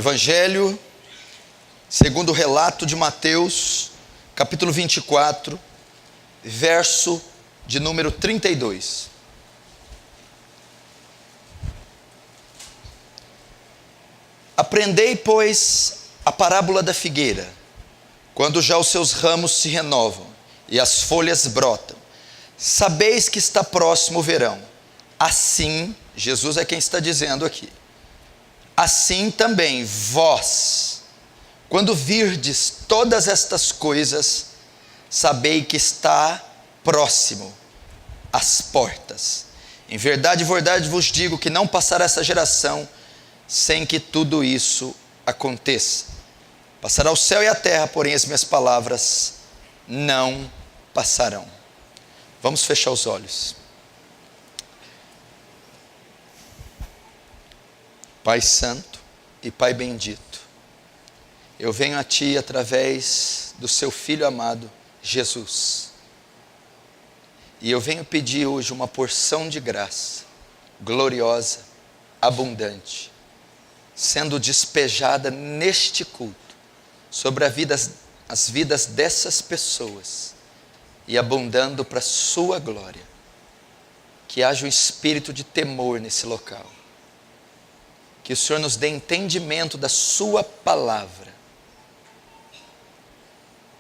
Evangelho, segundo o relato de Mateus, capítulo 24, verso de número 32. Aprendei, pois, a parábola da figueira, quando já os seus ramos se renovam e as folhas brotam. Sabeis que está próximo o verão. Assim, Jesus é quem está dizendo aqui. Assim também vós, quando virdes todas estas coisas, sabei que está próximo às portas. Em verdade vos digo que não passará essa geração sem que tudo isso aconteça. Passará o céu e a terra, porém as minhas palavras não passarão. Vamos fechar os olhos. Pai Santo e Pai Bendito, eu venho a Ti através do Seu Filho amado, Jesus. E eu venho pedir hoje uma porção de graça, gloriosa, abundante, sendo despejada neste culto, sobre as vidas dessas pessoas, e abundando para a Sua glória. Que haja um espírito de temor nesse local. Que o Senhor nos dê entendimento da Sua palavra.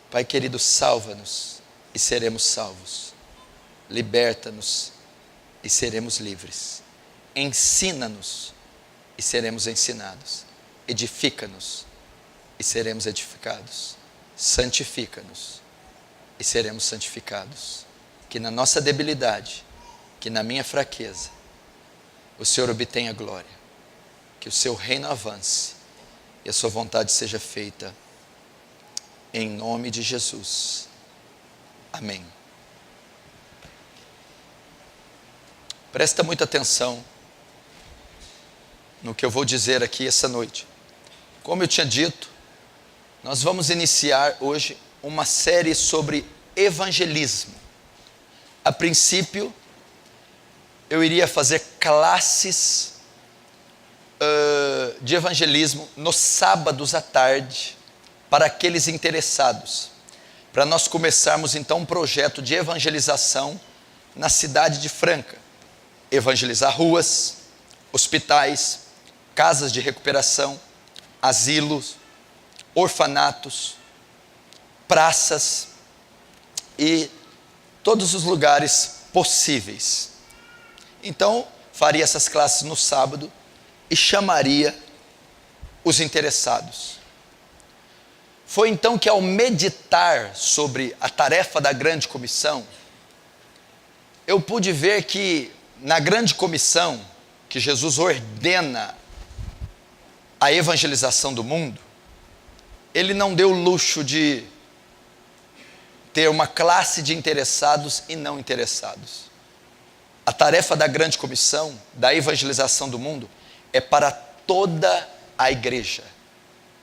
Pai querido, salva-nos e seremos salvos. Liberta-nos e seremos livres. Ensina-nos e seremos ensinados. Edifica-nos e seremos edificados. Santifica-nos e seremos santificados. Que na nossa debilidade, que na minha fraqueza, o Senhor obtenha glória. Que o Seu reino avance e a Sua vontade seja feita, em nome de Jesus. Amém. Presta muita atenção no que eu vou dizer aqui essa noite. Como eu tinha dito, nós vamos iniciar hoje uma série sobre evangelismo. A princípio, eu iria fazer classes de evangelismo nos sábados à tarde, para aqueles interessados, para nós começarmos então um projeto de evangelização na cidade de Franca. Evangelizar ruas, hospitais, casas de recuperação, asilos, orfanatos, praças e todos os lugares possíveis. Então, faria essas classes no sábado e chamaria os interessados. Foi então que, ao meditar sobre a tarefa da grande comissão, eu pude ver que na grande comissão que Jesus ordena a evangelização do mundo, Ele não deu o luxo de ter uma classe de interessados e não interessados. A tarefa da grande comissão, da evangelização do mundo, é para toda a igreja,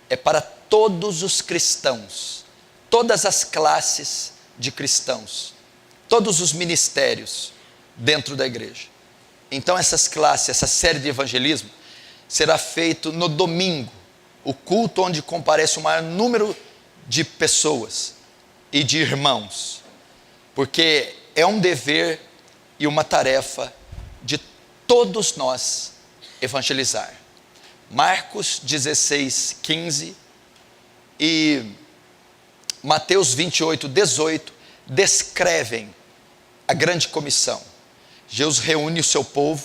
é para todos os cristãos, todas as classes de cristãos, todos os ministérios dentro da igreja. Então essas classes, essa série de evangelismo, será feito no domingo, o culto onde comparece o maior número de pessoas e de irmãos, porque é um dever e uma tarefa de todos nós evangelizar. Marcos 16, 15 e Mateus 28, 18 descrevem a grande comissão. Jesus reúne o seu povo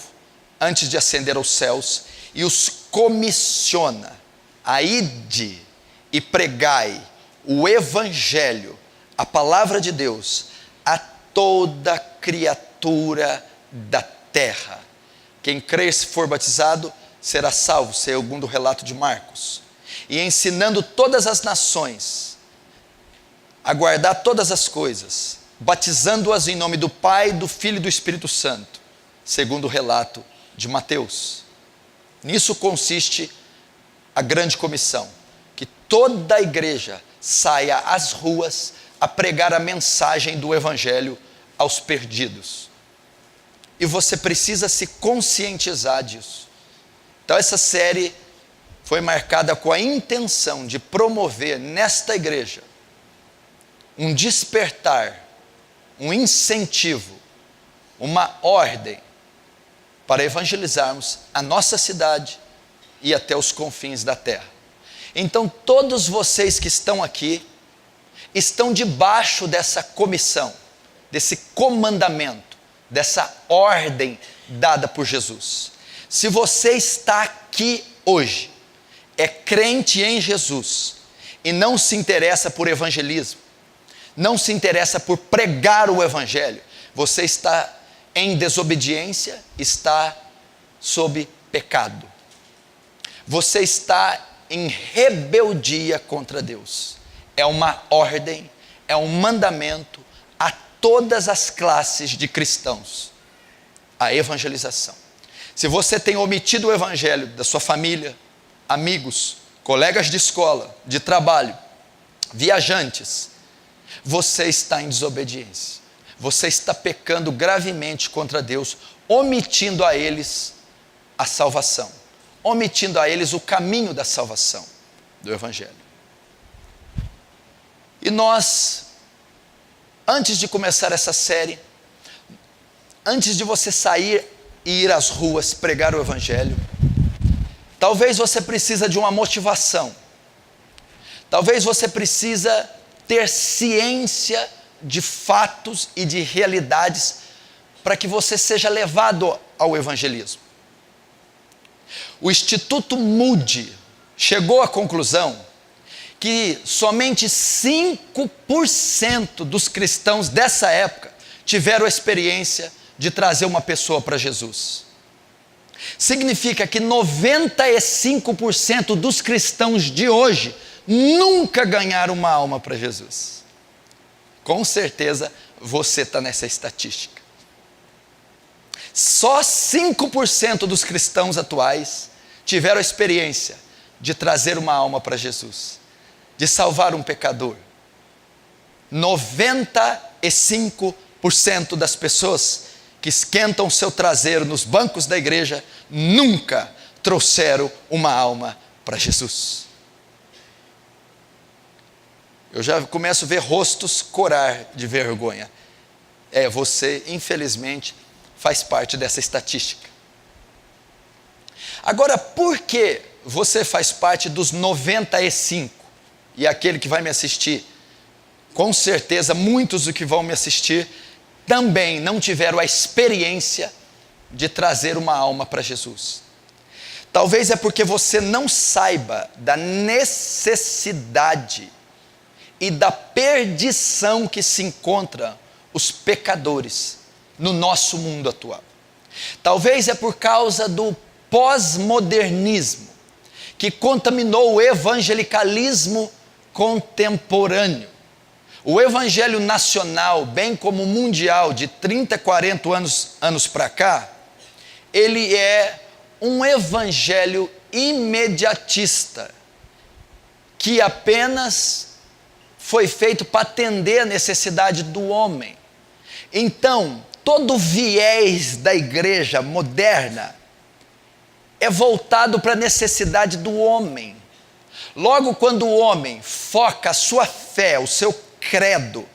antes de ascender aos céus e os comissiona a ide e pregai o evangelho, a palavra de Deus, a toda criatura da terra. Quem crer e for batizado será salvo, segundo o relato de Marcos. E ensinando todas as nações a guardar todas as coisas, batizando-as em nome do Pai, do Filho e do Espírito Santo, segundo o relato de Mateus. Nisso consiste a grande comissão, que toda a igreja saia às ruas a pregar a mensagem do Evangelho aos perdidos. E você precisa se conscientizar disso. Então essa série foi marcada com a intenção de promover nesta igreja um despertar, um incentivo, uma ordem para evangelizarmos a nossa cidade e até os confins da terra. Então, todos vocês que estão aqui estão debaixo dessa comissão, desse comandamento, dessa ordem dada por Jesus. Se você está aqui hoje, é crente em Jesus e não se interessa por evangelismo, não se interessa por pregar o evangelho, você está em desobediência, está sob pecado. Você está em rebeldia contra Deus. É uma ordem, é um mandamento a todas as classes de cristãos, a evangelização. Se você tem omitido o evangelho da sua família, amigos, colegas de escola, de trabalho, viajantes, você está em desobediência. Você está pecando gravemente contra Deus, omitindo a eles a salvação, omitindo a eles o caminho da salvação do evangelho. E nós, antes de começar essa série, antes de você sair e ir às ruas pregar o evangelho, talvez você precisa de uma motivação. Talvez você precisa ter ciência de fatos e de realidades para que você seja levado ao evangelismo. O Instituto Moody chegou à conclusão que somente 5% dos cristãos dessa época tiveram a experiência de trazer uma pessoa para Jesus. Significa que 95% dos cristãos de hoje nunca ganharam uma alma para Jesus. Com certeza você está nessa estatística. Só 5% dos cristãos atuais tiveram a experiência de trazer uma alma para Jesus, de salvar um pecador. 95% das pessoas que esquentam seu traseiro nos bancos da igreja nunca trouxeram uma alma para Jesus. Eu já começo a ver rostos corar de vergonha. Você, infelizmente, faz parte dessa estatística. Agora, por que você faz parte dos 95? E aquele que vai me assistir, com certeza, muitos do que vão me assistir, também não tiveram a experiência de trazer uma alma para Jesus. Talvez é porque você não saiba da necessidade e da perdição que se encontram os pecadores no nosso mundo atual. Talvez é por causa do pós-modernismo que contaminou o evangelicalismo contemporâneo. O evangelho nacional, bem como mundial, de 30, 40 anos para cá, ele é um evangelho imediatista, que apenas foi feito para atender a necessidade do homem. Então, todo o viés da igreja moderna é voltado para a necessidade do homem. Logo, quando o homem foca a sua fé, o seu credo,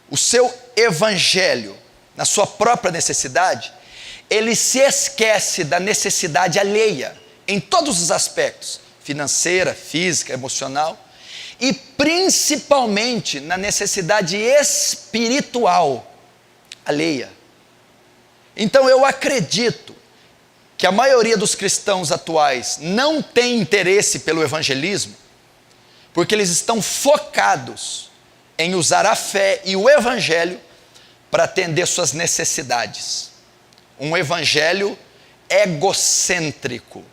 o seu evangelho na sua própria necessidade, ele se esquece da necessidade alheia, em todos os aspectos, financeira, física, emocional, e principalmente na necessidade espiritual alheia. Então eu acredito que a maioria dos cristãos atuais não tem interesse pelo evangelismo, porque eles estão focados em usar a fé e o evangelho para atender suas necessidades. Um evangelho egocêntrico.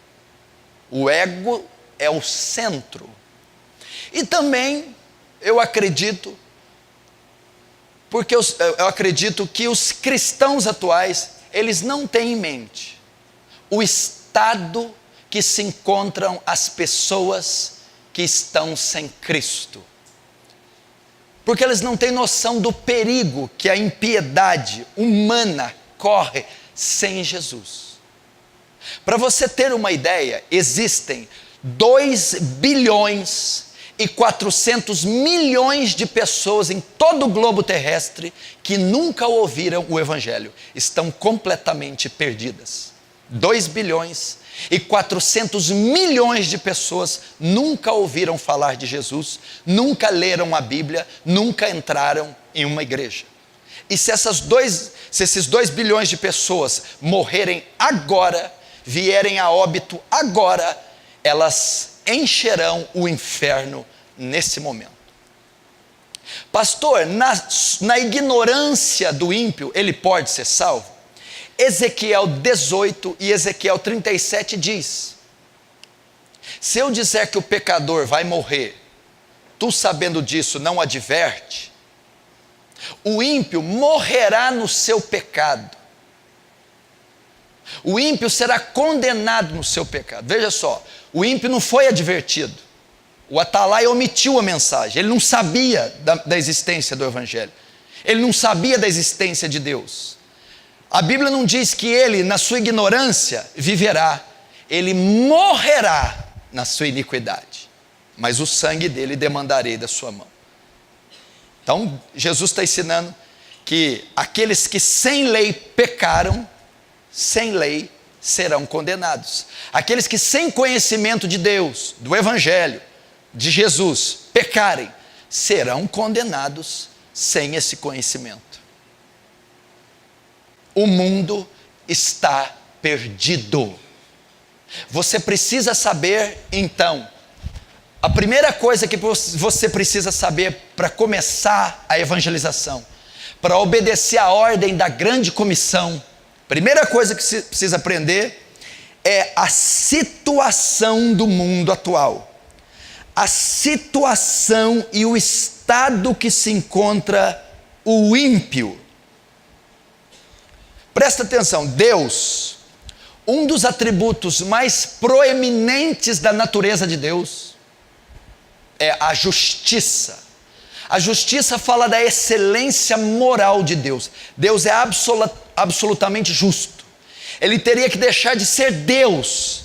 O ego é o centro. E também eu acredito que os cristãos atuais, eles não têm em mente o estado que se encontram as pessoas que estão sem Cristo. Porque eles não têm noção do perigo que a impiedade humana corre sem Jesus. Para você ter uma ideia, existem 2,4 bilhões de pessoas em todo o globo terrestre que nunca ouviram o Evangelho estão completamente perdidas. 2,4 bilhões de pessoas nunca ouviram falar de Jesus, nunca leram a Bíblia, nunca entraram em uma igreja. E se esses 2 bilhões de pessoas morrerem agora, vierem a óbito agora, elas encherão o inferno nesse momento. Pastor, na ignorância do ímpio, ele pode ser salvo? Ezequiel 18 e Ezequiel 37 diz: se eu disser que o pecador vai morrer, tu sabendo disso não adverte, o ímpio morrerá no seu pecado. O ímpio será condenado no seu pecado. Veja só, o ímpio não foi advertido. O Atalaia omitiu a mensagem. Ele não sabia da existência do Evangelho. Ele não sabia da existência de Deus. A Bíblia não diz que ele, na sua ignorância, viverá. Ele morrerá na sua iniquidade. Mas o sangue dele demandarei da sua mão. Então, Jesus está ensinando que aqueles que sem lei pecaram, sem lei serão condenados. Aqueles que sem conhecimento de Deus, do Evangelho, de Jesus, pecarem, serão condenados sem esse conhecimento. O mundo está perdido. Você precisa saber, então, a primeira coisa que você precisa saber para começar a evangelização, para obedecer à ordem da grande comissão, primeira coisa que você precisa aprender é a situação do mundo atual. A situação e o estado que se encontra o ímpio. Presta atenção, Deus, um dos atributos mais proeminentes da natureza de Deus é a justiça. A justiça fala da excelência moral de Deus. Deus é absolutamente justo. Ele teria que deixar de ser Deus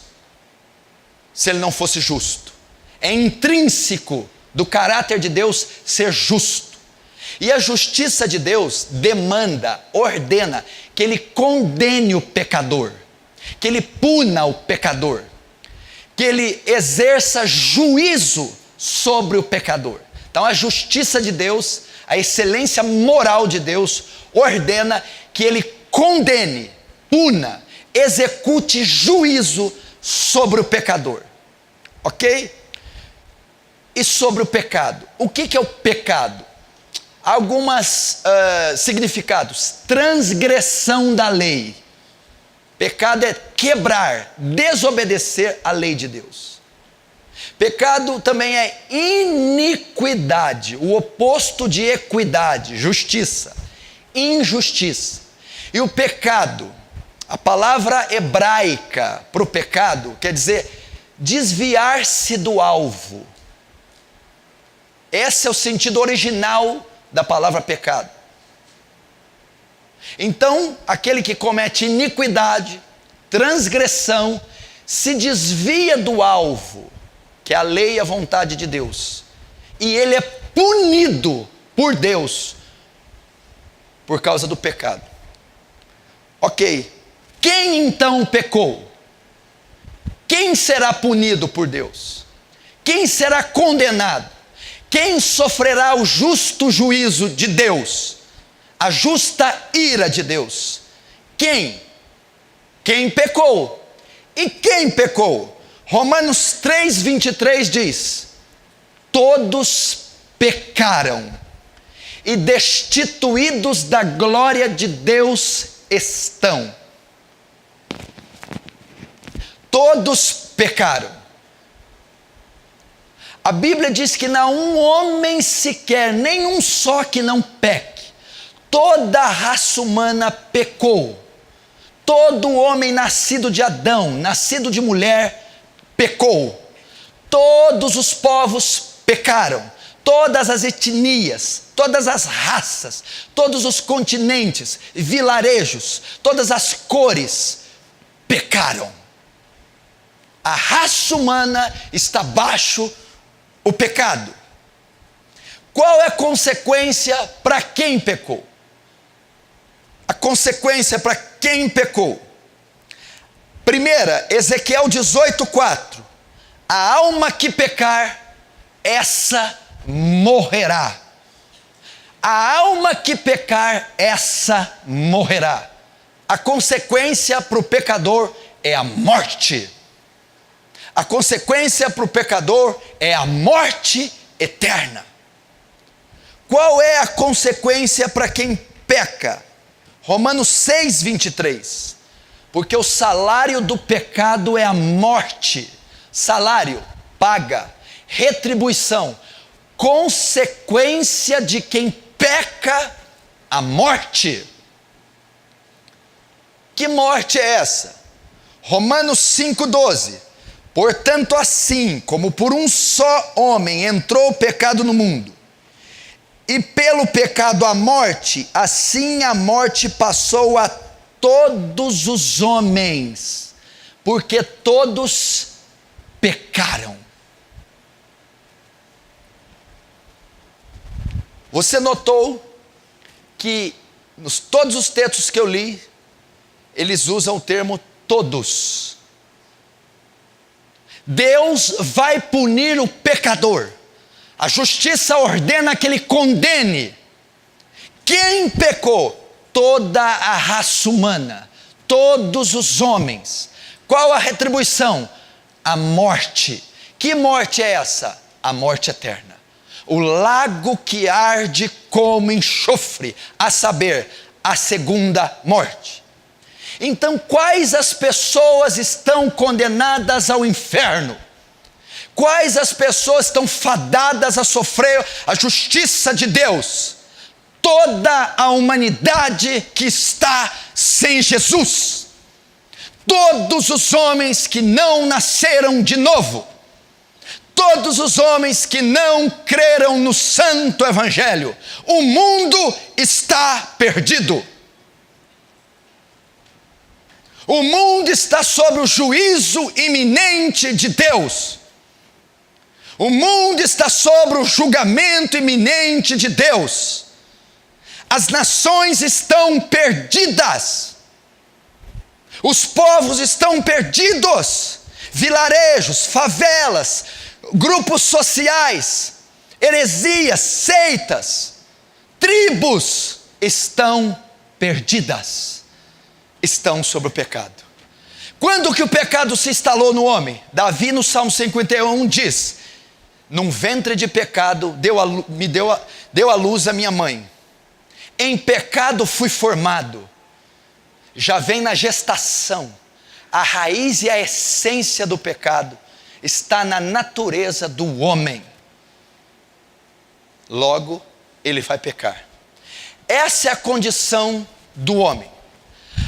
se ele não fosse justo. É intrínseco do caráter de Deus ser justo. E a justiça de Deus demanda, ordena que ele condene o pecador, que ele puna o pecador, que ele exerça juízo sobre o pecador. Então a justiça de Deus, a excelência moral de Deus, ordena que ele condene, puna, execute juízo sobre o pecador. Ok? E sobre o pecado. O que é o pecado? Alguns significados. Transgressão da lei. Pecado é quebrar, desobedecer a lei de Deus. Pecado também é iniquidade, o oposto de equidade, justiça, injustiça. E o pecado, a palavra hebraica para o pecado quer dizer desviar-se do alvo. Esse é o sentido original da palavra pecado. Então, aquele que comete iniquidade, transgressão, se desvia do alvo, que é a lei e a vontade de Deus, e ele é punido por Deus por causa do pecado. Ok, quem então pecou? Quem será punido por Deus? Quem será condenado? Quem sofrerá o justo juízo de Deus? A justa ira de Deus? Quem? Quem pecou? E quem pecou? Romanos 3:23 diz: todos pecaram e destituídos da glória de Deus estão. Todos pecaram. A Bíblia diz que não há um homem sequer, nenhum só que não peque. Toda a raça humana pecou. Todo homem nascido de Adão, nascido de mulher, pecou. Todos os povos pecaram. Todas as etnias, todas as raças, todos os continentes, vilarejos, todas as cores pecaram. A raça humana está baixo o pecado. Qual é a consequência para quem pecou? A consequência para quem pecou. Primeira, Ezequiel 18:4. A alma que pecar, essa morrerá. A alma que pecar, essa morrerá. A consequência para o pecador é a morte. A consequência para o pecador é a morte eterna. Qual é a consequência para quem peca? Romanos 6:23. Porque o salário do pecado é a morte. Salário, paga, retribuição. Consequência de quem peca, a morte. Que morte é essa? Romanos 5:12. Portanto, assim como por um só homem entrou o pecado no mundo, e pelo pecado a morte, assim a morte passou a todos os homens, porque todos pecaram. Você notou que todos os textos que eu li, eles usam o termo todos. Deus vai punir o pecador. A justiça ordena que ele condene. Quem pecou? Toda a raça humana, todos os homens. Qual a retribuição? A morte. Que morte é essa? A morte eterna. O lago que arde como enxofre, a saber, a segunda morte. Então, quais as pessoas estão condenadas ao inferno? Quais as pessoas estão fadadas a sofrer a justiça de Deus? Toda a humanidade que está sem Jesus. Todos os homens que não nasceram de novo. Todos os homens que não creram no santo evangelho. O mundo está perdido. O mundo está sob o juízo iminente de Deus. O mundo está sob o julgamento iminente de Deus. As nações estão perdidas. Os povos estão perdidos. Vilarejos, favelas, grupos sociais, heresias, seitas, tribos estão perdidas. Estão sob o pecado. Quando que o pecado se instalou no homem? Davi no Salmo 51 diz: num ventre de pecado deu à luz a minha mãe. Em pecado fui formado. Já vem na gestação. A raiz e a essência do pecado está na natureza do homem. Logo, ele vai pecar. Essa é a condição do homem.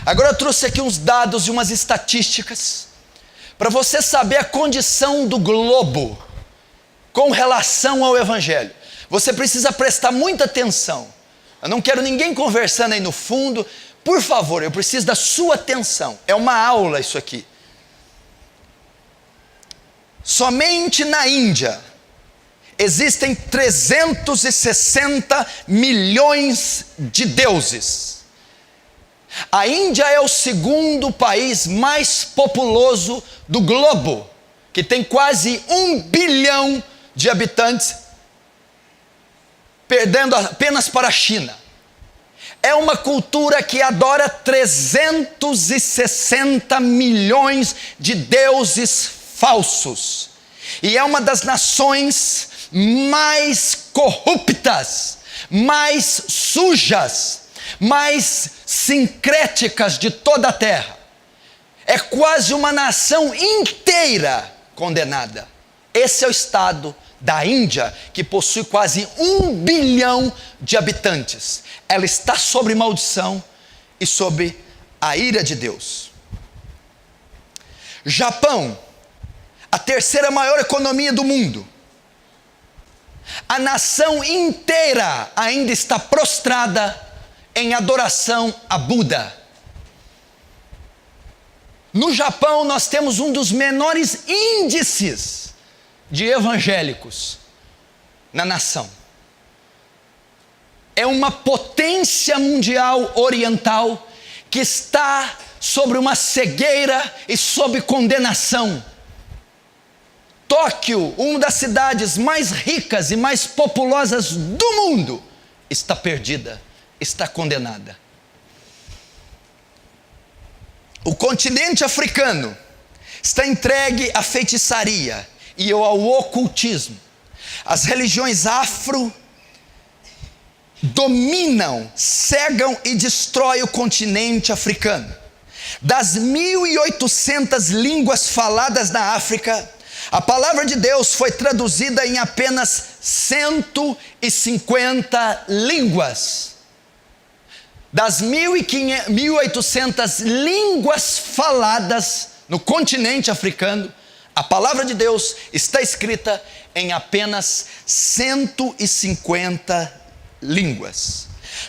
Agora eu trouxe aqui uns dados e umas estatísticas para você saber a condição do globo com relação ao evangelho. Você precisa prestar muita atenção. Eu não quero ninguém conversando aí no fundo. Por favor, eu preciso da sua atenção. É uma aula isso aqui. Somente na Índia existem 360 milhões de deuses. A Índia é o segundo país mais populoso do globo, que tem quase 1 bilhão de habitantes, perdendo apenas para a China. É uma cultura que adora 360 milhões de deuses falsos. E é uma das nações mais corruptas, mais sujas, mais sincréticas de toda a terra. É quase uma nação inteira condenada. Esse é o estado da Índia, que possui quase 1 bilhão de habitantes. Ela está sob maldição e sob a ira de Deus. Japão, a terceira maior economia do mundo. A nação inteira ainda está prostrada em adoração a Buda. No Japão, nós temos um dos menores índices de evangélicos na nação. É uma potência mundial oriental que está sobre uma cegueira e sob condenação. Tóquio, uma das cidades mais ricas e mais populosas do mundo, está perdida, está condenada. O continente africano está entregue à feitiçaria e ao ocultismo. As religiões afro dominam, cegam e destroem o continente africano. Das 1.800 línguas faladas na África, a palavra de Deus foi traduzida em apenas 150 línguas. Das 1.800 línguas faladas no continente africano, a palavra de Deus está escrita em apenas 150 línguas.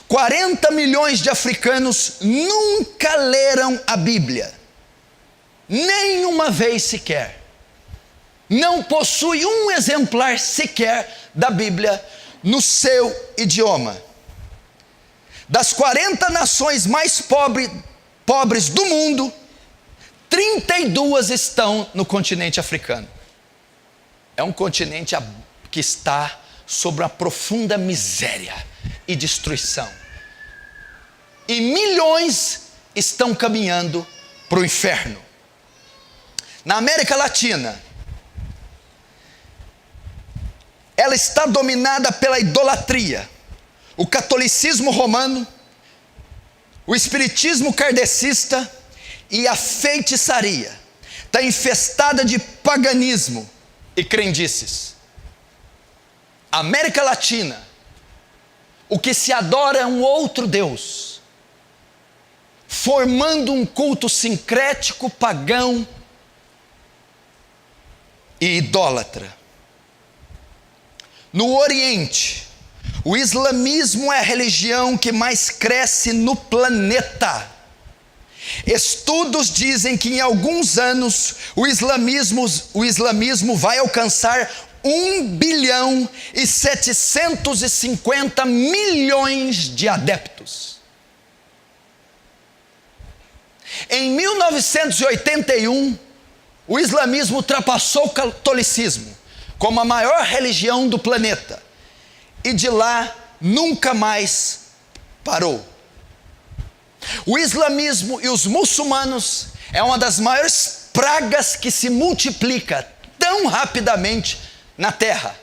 40 milhões de africanos nunca leram a Bíblia, nenhuma vez sequer. Não possui um exemplar sequer da Bíblia no seu idioma. Das 40 nações mais pobres do mundo, 32 estão no continente africano. É um continente que está sob uma profunda miséria e destruição. E milhões estão caminhando para o inferno. Na América Latina, ela está dominada pela idolatria, o catolicismo romano, o espiritismo kardecista e a feitiçaria. Está infestada de paganismo e crendices. A América Latina, o que se adora é um outro Deus, formando um culto sincrético, pagão e idólatra. No Oriente, o islamismo é a religião que mais cresce no planeta. Estudos dizem que em alguns anos o islamismo vai alcançar 1.750 bilhões de adeptos. Em 1981, o islamismo ultrapassou o catolicismo como a maior religião do planeta, e de lá nunca mais parou. O islamismo e os muçulmanos é uma das maiores pragas que se multiplica tão rapidamente na terra.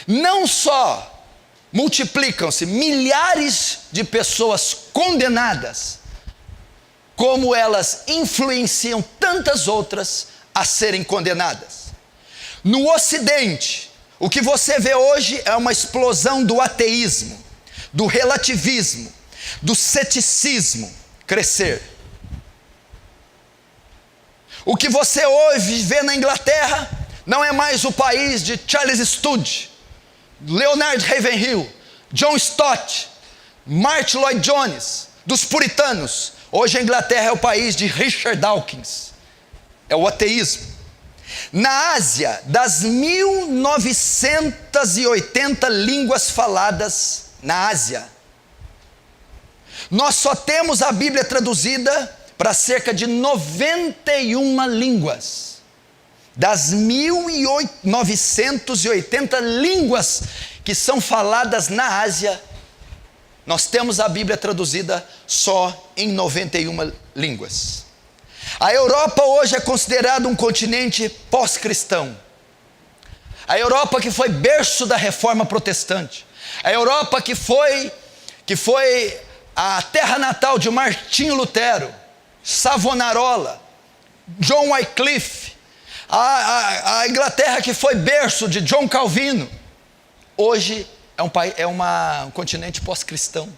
Não só multiplicam-se milhares de pessoas condenadas, como elas influenciam tantas outras a serem condenadas. No Ocidente, o que você vê hoje é uma explosão do ateísmo, do relativismo, do ceticismo crescer. O que você hoje vê na Inglaterra não é mais o país de Charles Sturt, Leonard Ravenhill, John Stott, Martin Lloyd Jones, dos puritanos. Hoje a Inglaterra é o país de Richard Dawkins, é o ateísmo. Na Ásia, das 1.980 línguas faladas na Ásia, nós só temos a Bíblia traduzida para cerca de 91 línguas. Das 1.980 línguas que são faladas na Ásia, nós temos a Bíblia traduzida só em 91 línguas. A Europa hoje é considerada um continente pós-cristão. A Europa que foi berço da reforma protestante. A Europa que foi a terra natal de Martinho Lutero, Savonarola, John Wycliffe. A Inglaterra que foi berço de John Calvino. Hoje é um continente pós-cristão.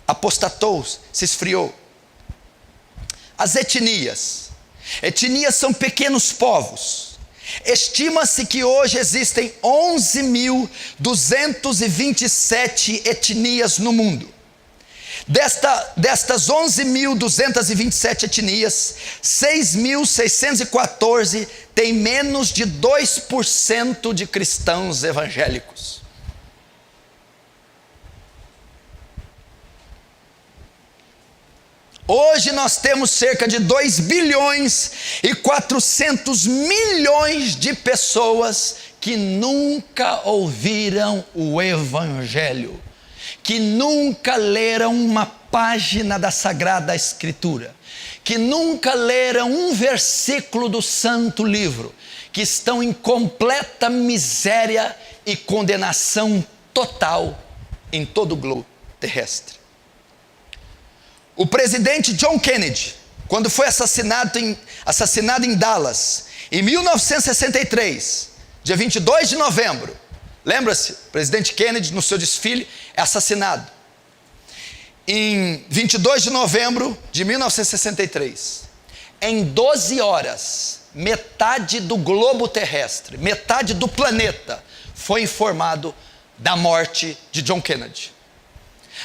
Apostatou, se esfriou. As etnias são pequenos povos. Estima-se que hoje existem 11.227 etnias no mundo. Destas 11.227 etnias, 6.614 têm menos de 2% de cristãos evangélicos. Hoje nós temos cerca de 2 bilhões e 400 milhões de pessoas que nunca ouviram o Evangelho, que nunca leram uma página da Sagrada Escritura, que nunca leram um versículo do Santo Livro, que estão em completa miséria e condenação total em todo o globo terrestre. O presidente John Kennedy, quando foi assassinado em Dallas, em 1963, dia 22 de novembro, lembra-se? O presidente Kennedy, no seu desfile, é assassinado. Em 22 de novembro de 1963, em 12 horas, metade do globo terrestre, metade do planeta, foi informado da morte de John Kennedy.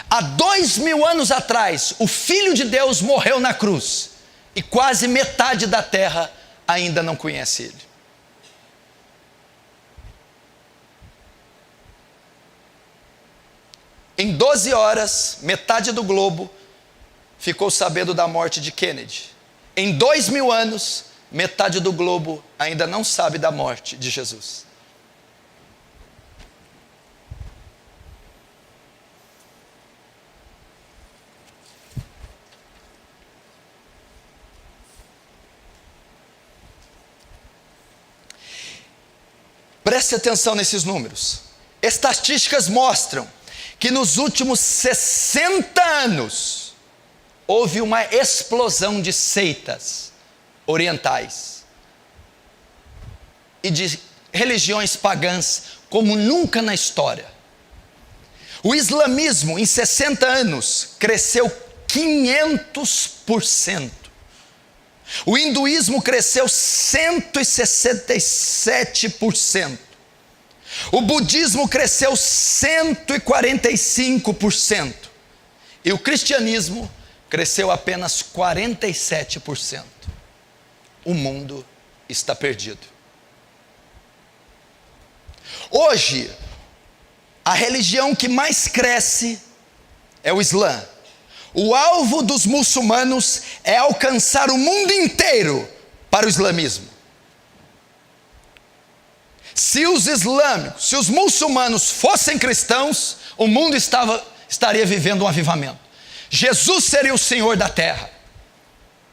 Há 2000 anos atrás, o Filho de Deus morreu na cruz, e quase metade da terra ainda não conhece ele. Em 12 horas, metade do globo ficou sabendo da morte de Kennedy. Em 2000 anos, metade do globo ainda não sabe da morte de Jesus. Preste atenção nesses números. Estatísticas mostram que nos últimos 60 anos houve uma explosão de seitas orientais e de religiões pagãs como nunca na história. O islamismo em 60 anos cresceu 500%. O hinduísmo cresceu 167%. O budismo cresceu 145%. E o cristianismo cresceu apenas 47%. O mundo está perdido. Hoje, a religião que mais cresce é o Islã. O alvo dos muçulmanos é alcançar o mundo inteiro para o islamismo. Se os muçulmanos fossem cristãos, o mundo estaria vivendo um avivamento. Jesus seria o Senhor da terra.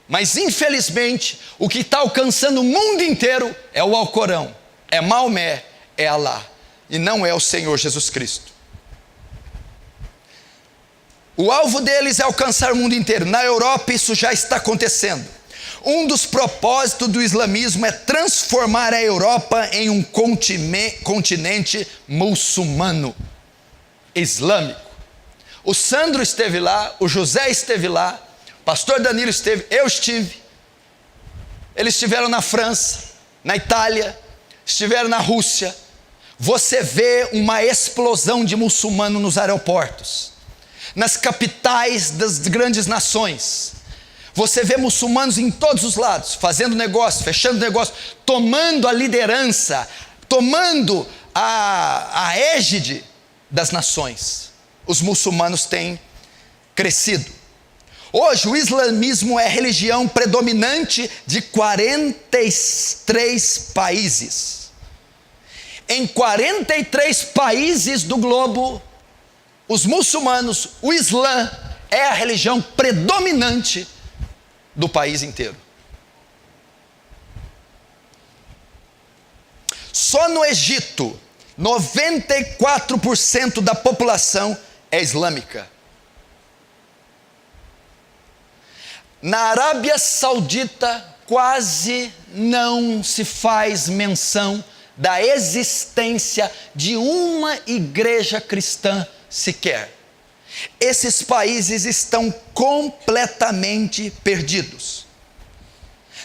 Mas infelizmente, o que está alcançando o mundo inteiro é o Alcorão, é Maomé, é Alá, e não é o Senhor Jesus Cristo. O alvo deles é alcançar o mundo inteiro. Na Europa isso já está acontecendo. Um dos propósitos do islamismo é transformar a Europa em um continente muçulmano, islâmico. O Sandro esteve lá, o José esteve lá, o pastor Danilo esteve, eu estive. Eles estiveram na França, na Itália, estiveram na Rússia. Você vê uma explosão de muçulmano nos aeroportos, nas capitais das grandes nações. Você vê muçulmanos em todos os lados, fazendo negócio, fechando negócio, tomando a liderança, tomando a égide das nações. Os muçulmanos têm crescido. Hoje o islamismo é a religião predominante de 43 países. Em 43 países do globo, os muçulmanos, o Islã é a religião predominante do país inteiro. Só no Egito, 94% da população é islâmica. Na Arábia Saudita, quase não se faz menção da existência de uma igreja cristã sequer. Esses países estão completamente perdidos.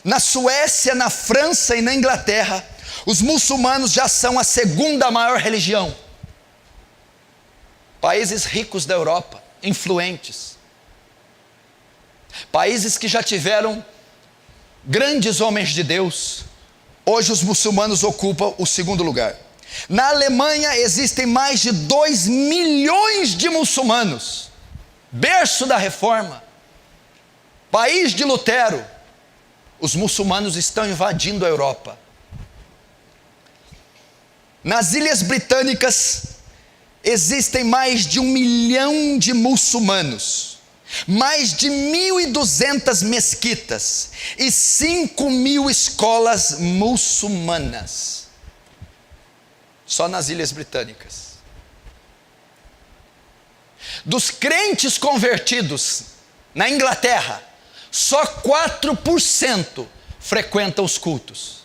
Na Suécia, na França e na Inglaterra, os muçulmanos já são a segunda maior religião. Países ricos da Europa, influentes. países que já tiveram grandes homens de Deus, hoje os muçulmanos ocupam o segundo lugar. Na Alemanha existem mais de 2 milhões de muçulmanos, berço da Reforma, país de Lutero. Os muçulmanos estão invadindo a Europa. Nas Ilhas Britânicas existem mais de 1 milhão de muçulmanos, mais de 1.200 mesquitas e 5.000 escolas muçulmanas, só nas Ilhas Britânicas. Dos crentes convertidos na Inglaterra, só 4% frequentam os cultos.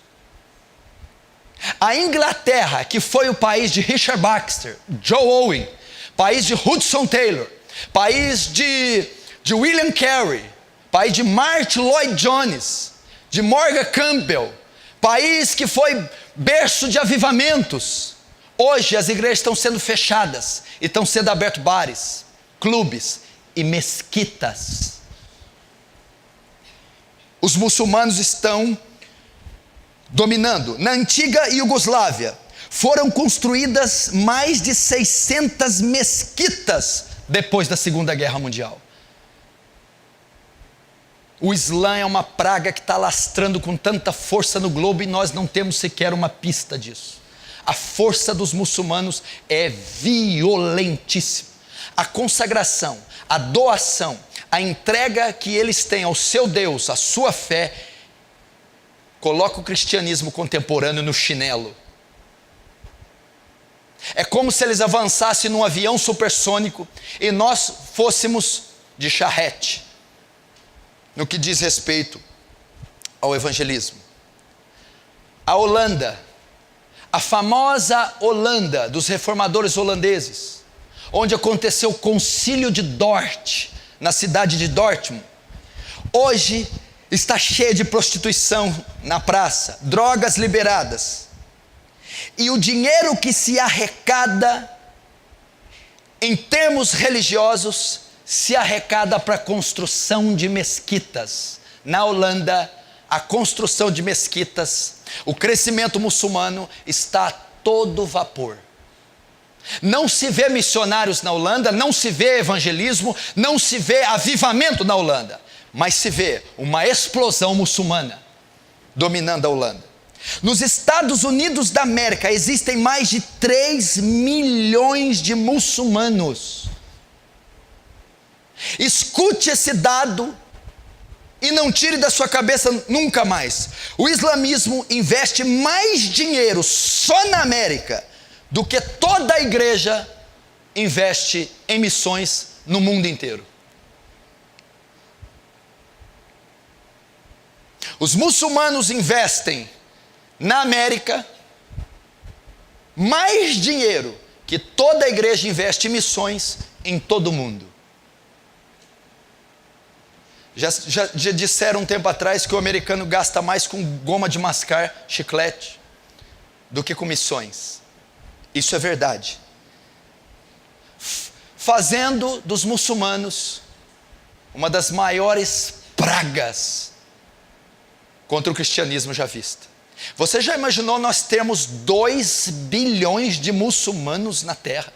A Inglaterra, que foi o país de Richard Baxter, Joe Owen, país de Hudson Taylor, país de William Carey, país de Martyn Lloyd Jones, de Morgan Campbell, país que foi berço de avivamentos. Hoje as igrejas estão sendo fechadas e estão sendo abertos bares, clubes e mesquitas. Os muçulmanos estão dominando. Na antiga Iugoslávia foram construídas mais de 600 mesquitas depois da Segunda Guerra Mundial. O Islã é uma praga que está alastrando com tanta força no globo e nós não temos sequer uma pista disso. A força dos muçulmanos é violentíssima. A consagração, a doação, a entrega que eles têm ao seu Deus, à sua fé, coloca o cristianismo contemporâneo no chinelo. É como se eles avançassem num avião supersônico e nós fôssemos de charrete, no que diz respeito ao evangelismo. A Holanda, a famosa Holanda dos reformadores holandeses, onde aconteceu o concílio de Dort, na cidade de Dortmund, hoje está cheia de prostituição na praça, drogas liberadas. E o dinheiro que se arrecada, em termos religiosos, se arrecada para a construção de mesquitas. Na Holanda, a construção de mesquitas, o crescimento muçulmano está a todo vapor. Não se vê missionários na Holanda, não se vê evangelismo, não se vê avivamento na Holanda, mas se vê uma explosão muçulmana dominando a Holanda. Nos Estados Unidos da América existem mais de 3 milhões de muçulmanos. Escute esse dado e não tire da sua cabeça nunca mais. O islamismo investe mais dinheiro só na América do que toda a igreja investe em missões no mundo inteiro. Os muçulmanos investem na América mais dinheiro que toda a igreja investe em missões em todo o mundo. Já disseram um tempo atrás que o americano gasta mais com goma de mascar, chiclete, do que com missões. Isso é verdade. Fazendo dos muçulmanos uma das maiores pragas contra o cristianismo já vista. Você já imaginou nós termos 2 bilhões de muçulmanos na terra?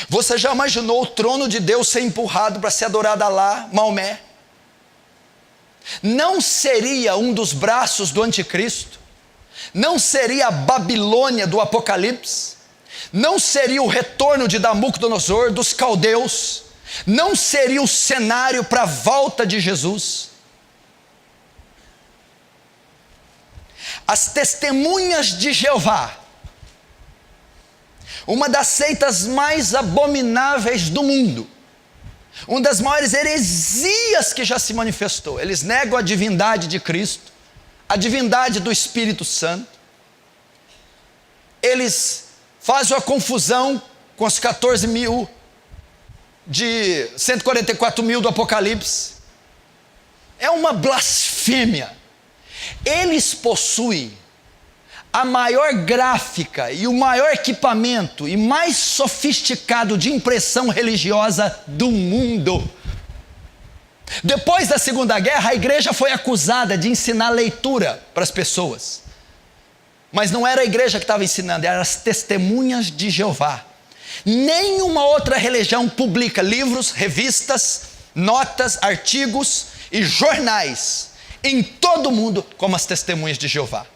Você já imaginou o trono de Deus ser empurrado para ser adorado a Alá, Maomé? Não seria um dos braços do anticristo? Não seria a Babilônia do Apocalipse? Não seria o retorno de Nabucodonosor, dos caldeus? Não seria o cenário para a volta de Jesus? As testemunhas de Jeová, uma das seitas mais abomináveis do mundo, uma das maiores heresias que já se manifestou. Eles negam a divindade de Cristo, a divindade do Espírito Santo. Eles fazem a confusão com os 14 mil de 144 mil do Apocalipse. É uma blasfêmia. Eles possuem a maior gráfica e o maior equipamento e mais sofisticado de impressão religiosa do mundo. Depois da Segunda Guerra, a igreja foi acusada de ensinar leitura para as pessoas. Mas não era a igreja que estava ensinando, eram as testemunhas de Jeová. Nenhuma outra religião publica livros, revistas, notas, artigos e jornais em todo o mundo como as testemunhas de Jeová.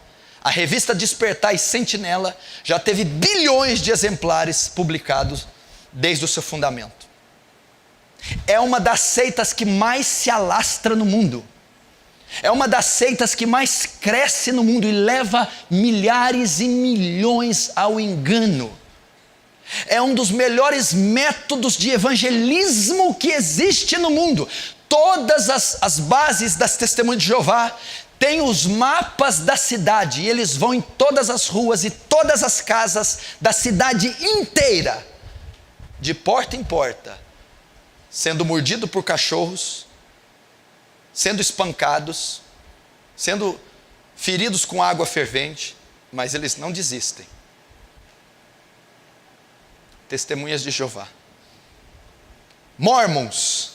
A revista Despertar e Sentinela já teve bilhões de exemplares publicados desde o seu fundamento. É uma das seitas que mais se alastra no mundo. É uma das seitas que mais cresce no mundo e leva milhares e milhões ao engano. É um dos melhores métodos de evangelismo que existe no mundo. Todas as bases das testemunhas de Jeová têm os mapas da cidade, e eles vão em todas as ruas e todas as casas da cidade inteira, de porta em porta, sendo mordido por cachorros, sendo espancados, sendo feridos com água fervente, mas eles não desistem. Testemunhas de Jeová. Mormons,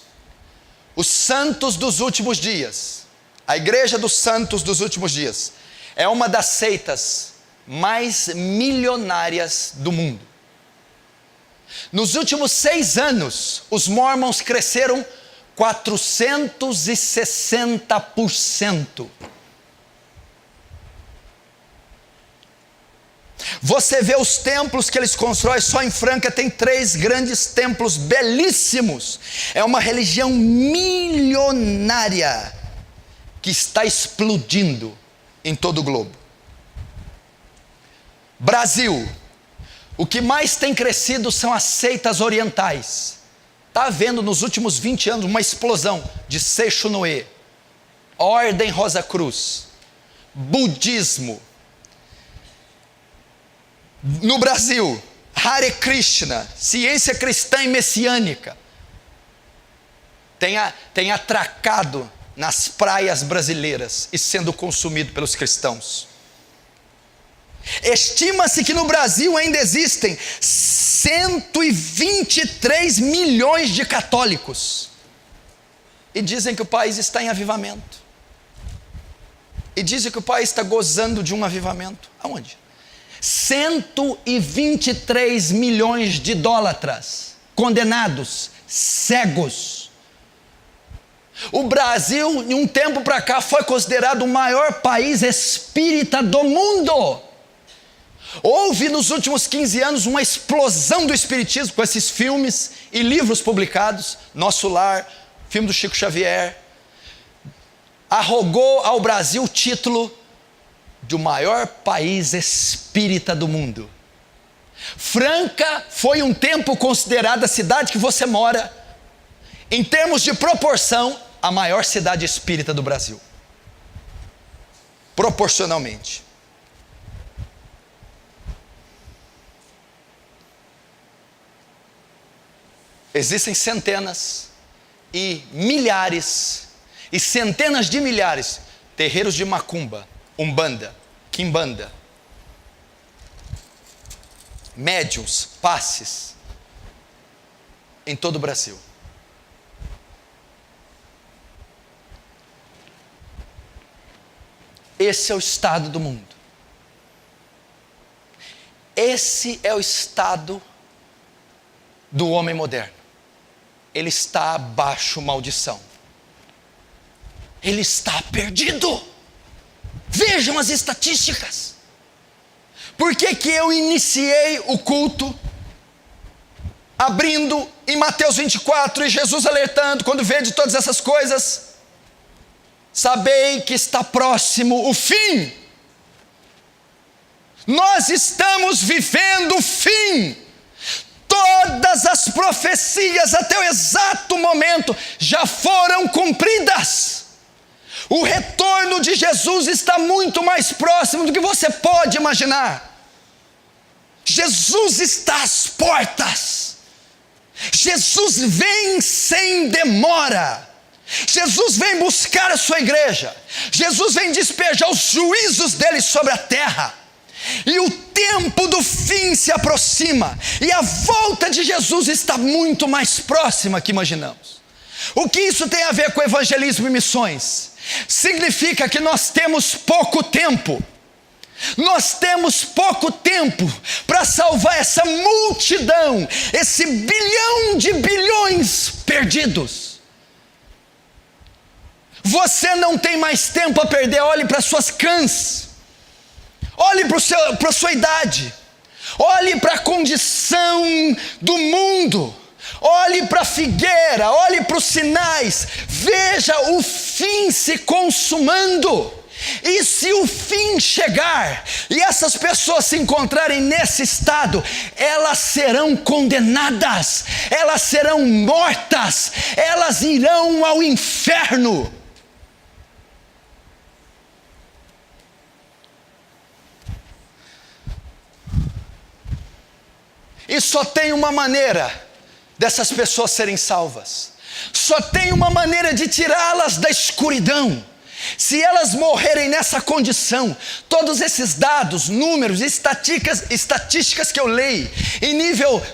os santos dos últimos dias, a igreja dos santos dos últimos dias, é uma das seitas mais milionárias do mundo. Nos últimos 6 anos, os mormons cresceram 460%. Você vê os templos que eles constroem, só em Franca tem 3 grandes templos belíssimos. É uma religião milionária que está explodindo em todo o globo. Brasil, o que mais tem crescido são as seitas orientais. Está havendo nos últimos 20 anos uma explosão de Seixonoe, Ordem Rosa Cruz, budismo. No Brasil, Hare Krishna, ciência cristã e messiânica, tem atracado nas praias brasileiras e sendo consumido pelos cristãos. Estima-se que no Brasil ainda existem 123 milhões de católicos. E dizem que o país está em avivamento. E dizem que o país está gozando de um avivamento. Aonde? 123 milhões de idólatras, condenados, cegos. O Brasil, de um tempo para cá, foi considerado o maior país espírita do mundo. Houve nos últimos 15 anos uma explosão do espiritismo com esses filmes e livros publicados. Nosso Lar, filme do Chico Xavier, arrogou ao Brasil o título de o maior país espírita do mundo. Franca foi um tempo considerada a cidade que você mora, em termos de proporção, a maior cidade espírita do Brasil. Proporcionalmente. Existem centenas e milhares e centenas de milhares terreiros de macumba, umbanda, quimbanda, médiuns, passes, em todo o Brasil. Esse é o estado do mundo. Esse é o estado do homem moderno. Ele está abaixo maldição. Ele está perdido. Vejam as estatísticas. Por que que eu iniciei o culto abrindo em Mateus 24 e Jesus alertando, quando vê de todas essas coisas, sabei que está próximo o fim. Nós estamos vivendo o fim. Todas as profecias até o exato momento já foram cumpridas. O retorno de Jesus está muito mais próximo do que você pode imaginar. Jesus está às portas. Jesus vem sem demora. Jesus vem buscar a sua igreja. Jesus vem despejar os juízos dele sobre a terra. E o tempo do fim se aproxima. E a volta de Jesus está muito mais próxima que imaginamos. O que isso tem a ver com evangelismo e missões? Significa que nós temos pouco tempo. Nós temos pouco tempo para salvar essa multidão, esse bilhão de bilhões perdidos. Você não tem mais tempo a perder. Olhe para suas cãs, olhe para a sua idade, olhe para a condição do mundo, olhe para a figueira, olhe para os sinais, veja o fim se consumando. E se o fim chegar e essas pessoas se encontrarem nesse estado, elas serão condenadas, elas serão mortas, elas irão ao inferno. E só tem uma maneira dessas pessoas serem salvas, só tem uma maneira de tirá-las da escuridão. Se elas morrerem nessa condição, todos esses dados, números, estatísticas que eu leio, em nível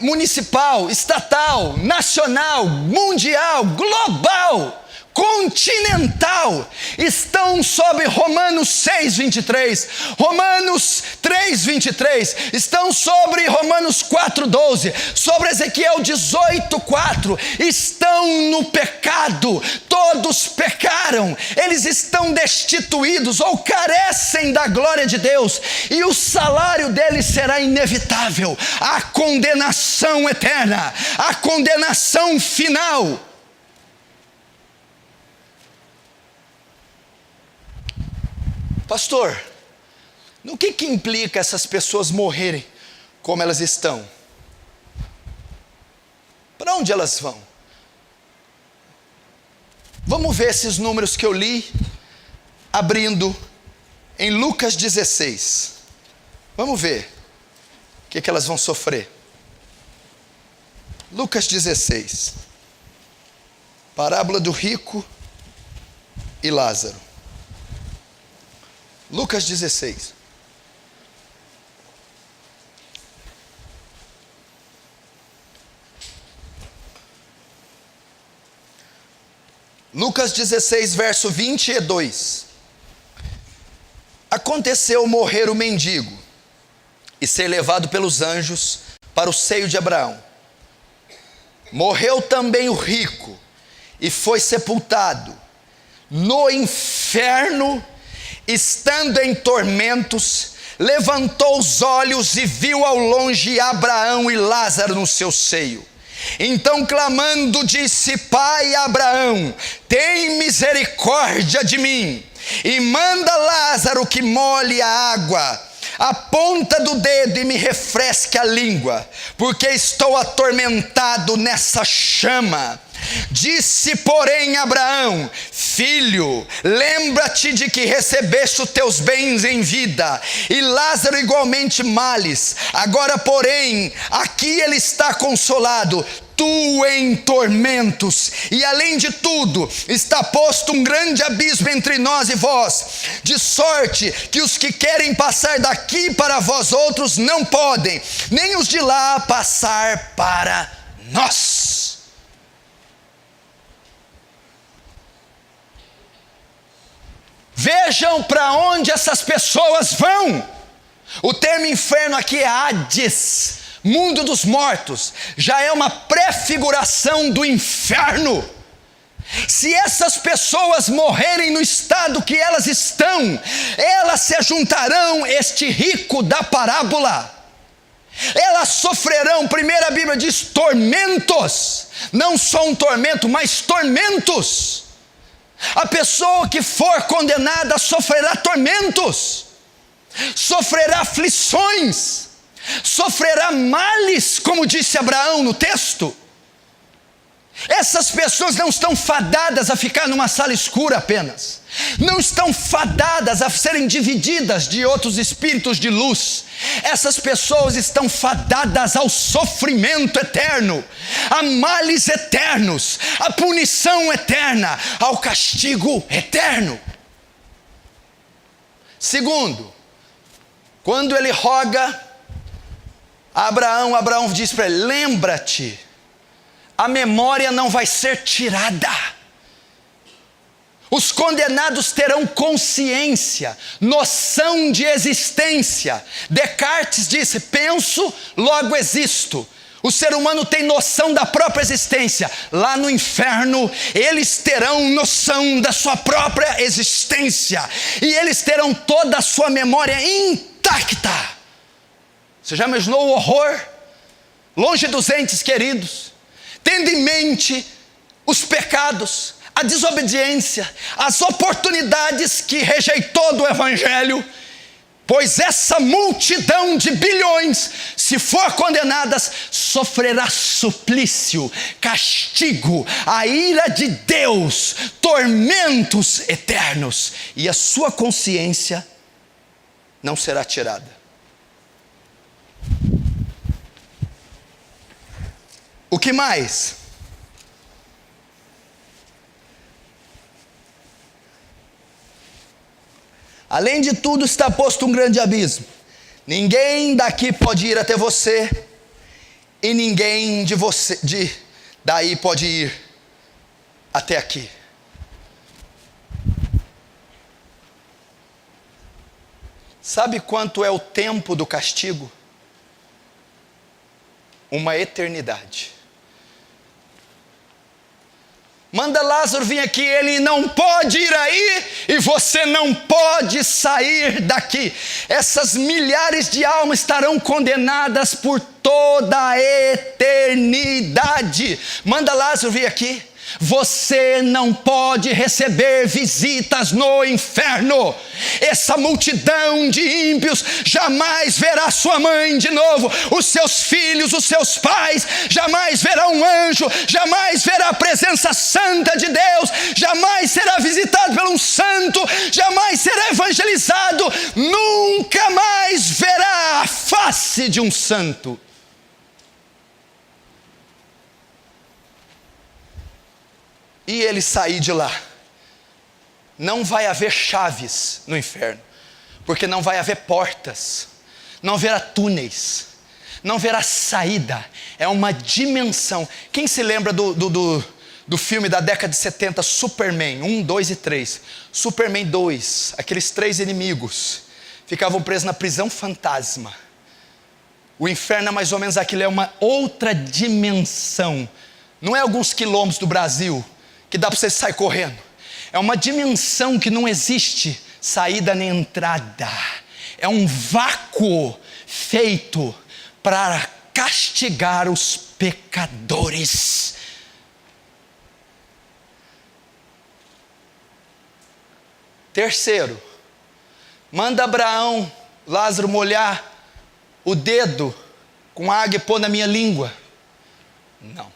municipal, estatal, nacional, mundial, global, continental, estão sobre Romanos 6:23, Romanos 3:23, estão sobre Romanos 4:12, sobre Ezequiel 18:4, estão no pecado, todos pecaram, eles estão destituídos ou carecem da glória de Deus, e o salário deles será inevitável, a condenação eterna, a condenação final. Pastor, no que implica essas pessoas morrerem como elas estão? Para onde elas vão? Vamos ver esses números que eu li, abrindo em Lucas 16. Vamos ver o que elas vão sofrer. Lucas 16. Parábola do rico e Lázaro. Lucas 16. Lucas 16, verso 22. Aconteceu morrer o mendigo e ser levado pelos anjos para o seio de Abraão. Morreu também o rico e foi sepultado no inferno. Estando em tormentos, levantou os olhos e viu ao longe Abraão e Lázaro no seu seio. Então clamando disse: Pai Abraão, tem misericórdia de mim, e manda Lázaro que molhe a água, a ponta do dedo, e me refresque a língua, porque estou atormentado nessa chama. Disse, porém, Abraão: Filho, lembra-te de que recebeste os teus bens em vida, e Lázaro igualmente males. Agora, porém, aqui ele está consolado, tu em tormentos, e além de tudo, está posto um grande abismo entre nós e vós, de sorte que os que querem passar daqui para vós outros não podem, nem os de lá passar para nós. Vejam para onde essas pessoas vão. O termo inferno aqui é Hades, mundo dos mortos, já é uma prefiguração do inferno. Se essas pessoas morrerem no estado que elas estão, elas se juntarão este rico da parábola. Elas sofrerão, primeiro a Bíblia diz, tormentos, não só um tormento, mas tormentos. A pessoa que for condenada sofrerá tormentos, sofrerá aflições, sofrerá males, como disse Abraão no texto. Essas pessoas não estão fadadas a ficar numa sala escura apenas, não estão fadadas a serem divididas de outros espíritos de luz. Essas pessoas estão fadadas ao sofrimento eterno, a males eternos, à punição eterna, ao castigo eterno. Segundo, quando ele roga a Abraão, Abraão diz para ele: lembra-te. a memória não vai ser tirada. Os condenados terão consciência, noção de existência. Descartes disse: penso, logo existo. O ser humano tem noção da própria existência. Lá no inferno, eles terão noção da sua própria existência. E eles terão toda a sua memória intacta. Você já imaginou o horror? Longe dos entes queridos, tendo em mente os pecados, a desobediência, as oportunidades que rejeitou do Evangelho, pois essa multidão de bilhões, se for condenadas, sofrerá suplício, castigo, a ira de Deus, tormentos eternos, e a sua consciência não será tirada. O que mais? Além de tudo, está posto um grande abismo. Ninguém daqui pode ir até você, e ninguém daí pode ir até aqui. Sabe quanto é o tempo do castigo? Uma eternidade. Manda Lázaro vir aqui, ele não pode ir aí e você não pode sair daqui. Essas milhares de almas estarão condenadas por toda a eternidade. Manda Lázaro vir aqui. Você não pode receber visitas no inferno. Essa multidão de ímpios jamais verá sua mãe de novo, os seus filhos, os seus pais, jamais verá um anjo, jamais verá a presença santa de Deus, jamais será visitado por um santo, jamais será evangelizado, nunca mais verá a face de um santo. E ele sair de lá, não vai haver chaves no inferno, porque não vai haver portas, não haverá túneis, não haverá saída. É uma dimensão. Quem se lembra do filme da década de 70, Superman 1, 2 e 3? Superman 2, aqueles 3 inimigos ficavam presos na prisão fantasma. O inferno é mais ou menos aquilo, é uma outra dimensão. Não é alguns quilômetros do Brasil que dá para você sair correndo. É uma dimensão que não existe saída nem entrada. É um vácuo feito para castigar os pecadores. Terceiro, manda Abraão, Lázaro molhar o dedo com água e pôr na minha língua. Não. O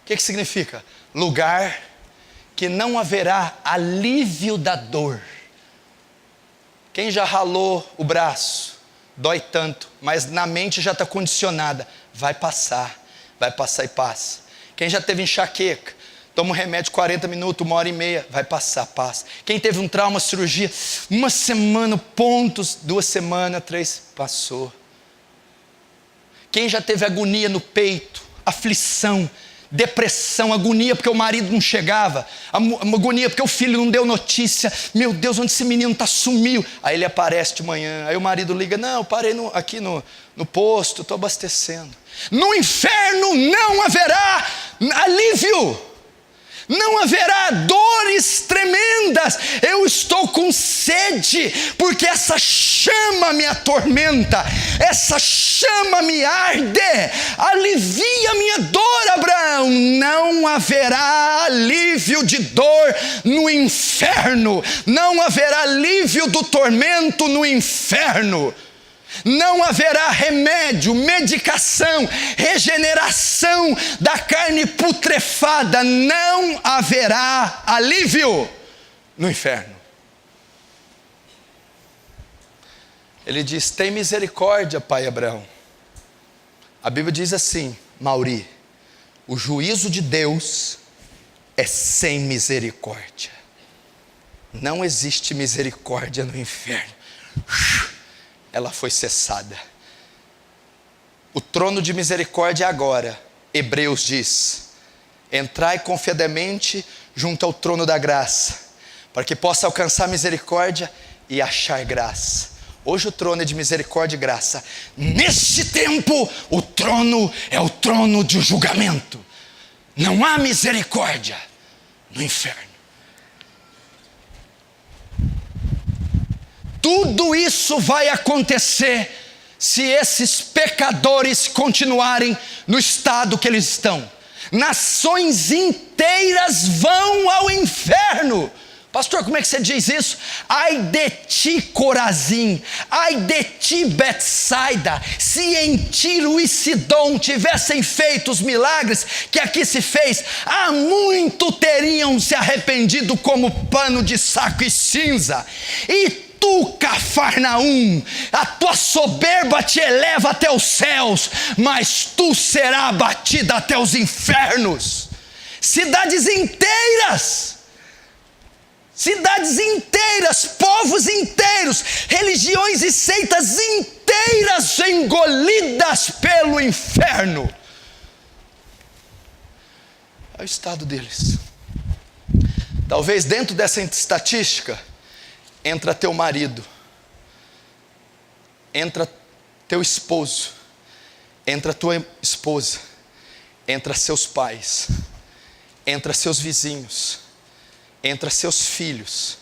que significa? Lugar que não haverá alívio da dor. Quem já ralou o braço, dói tanto, mas na mente já está condicionada, vai passar e passa. Quem já teve enxaqueca, toma um remédio 40 minutos, 1h30, vai passar, passa. Quem teve um trauma, cirurgia, 1 semana, pontos, 2 semanas, 3, passou. Quem já teve agonia no peito, aflição, depressão, agonia porque o marido não chegava, agonia porque o filho não deu notícia, meu Deus, onde esse menino está, sumiu, aí ele aparece de manhã, aí o marido liga, não, eu parei aqui no posto, estou abastecendo. No inferno não haverá alívio, não haverá dores tremendas. Eu estou com sede, porque essa chama me atormenta, essa chama me arde. Alivia minha dor, Abraão. Não haverá alívio de dor no inferno, não haverá alívio do tormento no inferno. Não haverá remédio, medicação, regeneração da carne putrefada. Não haverá alívio no inferno. Ele diz, tem misericórdia, pai Abraão. A Bíblia diz assim, Mauri, o juízo de Deus é sem misericórdia. Não existe misericórdia no inferno. Ela foi cessada. O trono de misericórdia é agora. Hebreus diz: entrai confiadamente junto ao trono da graça, para que possa alcançar misericórdia e achar graça. Hoje o trono é de misericórdia e graça. Neste tempo, o trono é o trono de julgamento. Não há misericórdia no inferno. Tudo isso vai acontecer se esses pecadores continuarem no estado que eles estão. Nações inteiras vão ao inferno. Pastor, como é que você diz isso? Ai de ti, Corazim, ai de ti, Betsaida, se em Tiro e Sidom tivessem feito os milagres que aqui se fez, há muito teriam se arrependido como pano de saco e cinza. E tu, Cafarnaum, a tua soberba te eleva até os céus, mas tu serás abatida até os infernos. Cidades inteiras, povos inteiros, religiões e seitas inteiras engolidas pelo inferno. É o estado deles. Talvez dentro dessa estatística entra teu marido, entra teu esposo, entra tua esposa, entra seus pais, entra seus vizinhos, entra seus filhos,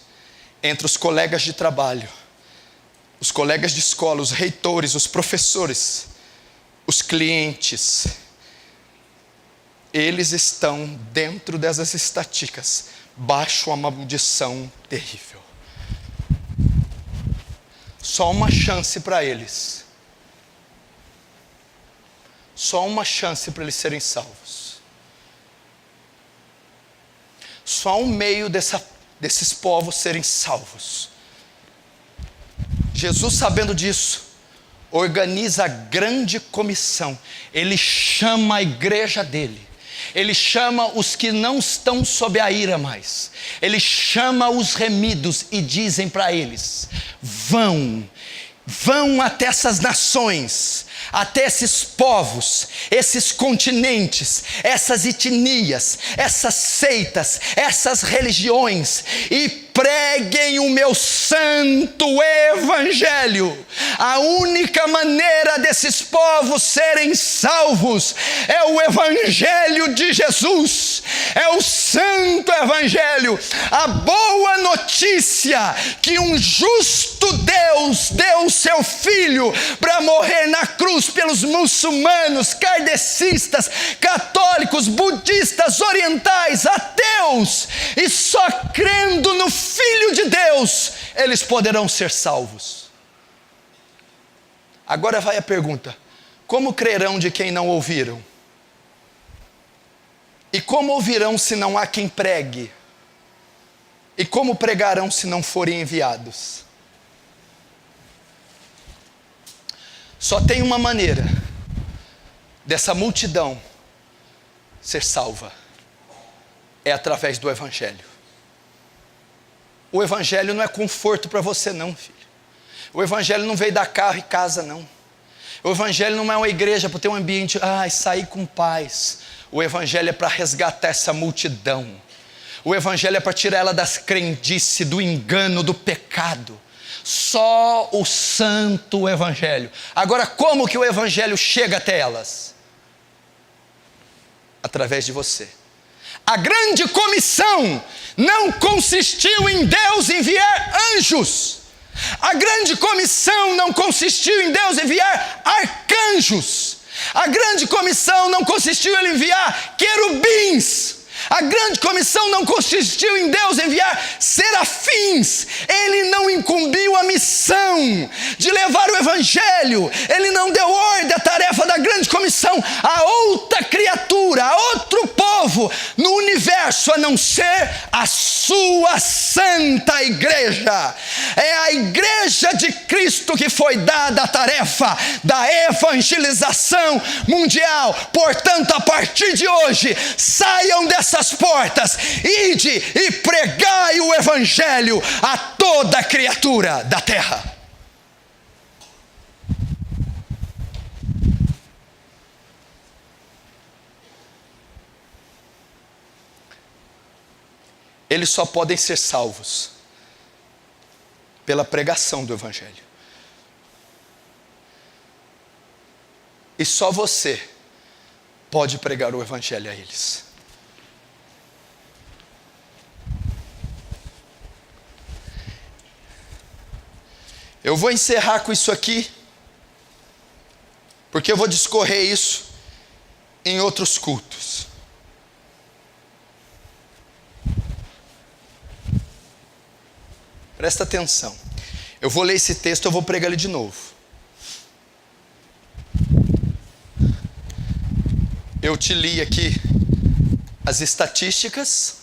entre os colegas de trabalho, os colegas de escola, os reitores, os professores, os clientes. Eles estão dentro dessas estatísticas, baixo a maldição terrível. Só uma chance para eles. Só uma chance para eles serem salvos. Só um meio desses povos serem salvos. Jesus, sabendo disso, organiza a grande comissão. Ele chama a igreja dele. Ele chama os que não estão sob a ira mais. Ele chama os remidos e dizem para eles: vão até essas nações, até esses povos, esses continentes, essas etnias, essas seitas, essas religiões, e preguem o meu santo evangelho. A única maneira desses povos serem salvos é o evangelho de Jesus, é o santo evangelho, a boa notícia que um justo Deus deu o seu filho para morrer na cruz pelos muçulmanos, kardecistas, católicos, budistas, orientais, ateus, e só crendo no Filho de Deus eles poderão ser salvos. Agora vai a pergunta: como crerão de quem não ouviram? E como ouvirão se não há quem pregue? E como pregarão se não forem enviados? Só tem uma maneira dessa multidão ser salva: é através do evangelho. O evangelho não é conforto para você não, filho. O evangelho não veio dar carro e casa não. O evangelho não é uma igreja para ter um ambiente, sair com paz. O evangelho é para resgatar essa multidão. O evangelho é para tirar ela das crendices, do engano, do pecado. Só o santo evangelho. Agora, como que o evangelho chega até elas? Através de você. A grande comissão não consistiu em Deus enviar anjos. A grande comissão não consistiu em Deus enviar arcanjos. A grande comissão não consistiu em enviar querubins. A grande comissão não consistiu em Deus enviar serafins. Ele não incumbiu a missão de levar o evangelho. Ele não deu ordem à tarefa da grande comissão a outra criatura, a outro povo no universo, a não ser a sua santa igreja. É a igreja de Cristo que foi dada a tarefa da evangelização mundial. Portanto, a partir de hoje, saiam dessas portas, ide e pregai o evangelho a toda criatura da terra. eles só podem ser salvos pela pregação do Evangelho. E só você pode pregar o Evangelho a eles. Eu vou encerrar com isso aqui, porque eu vou discorrer isso em outros cultos. Presta atenção. Eu vou ler esse texto, eu vou pregar ele de novo. Eu te li aqui as estatísticas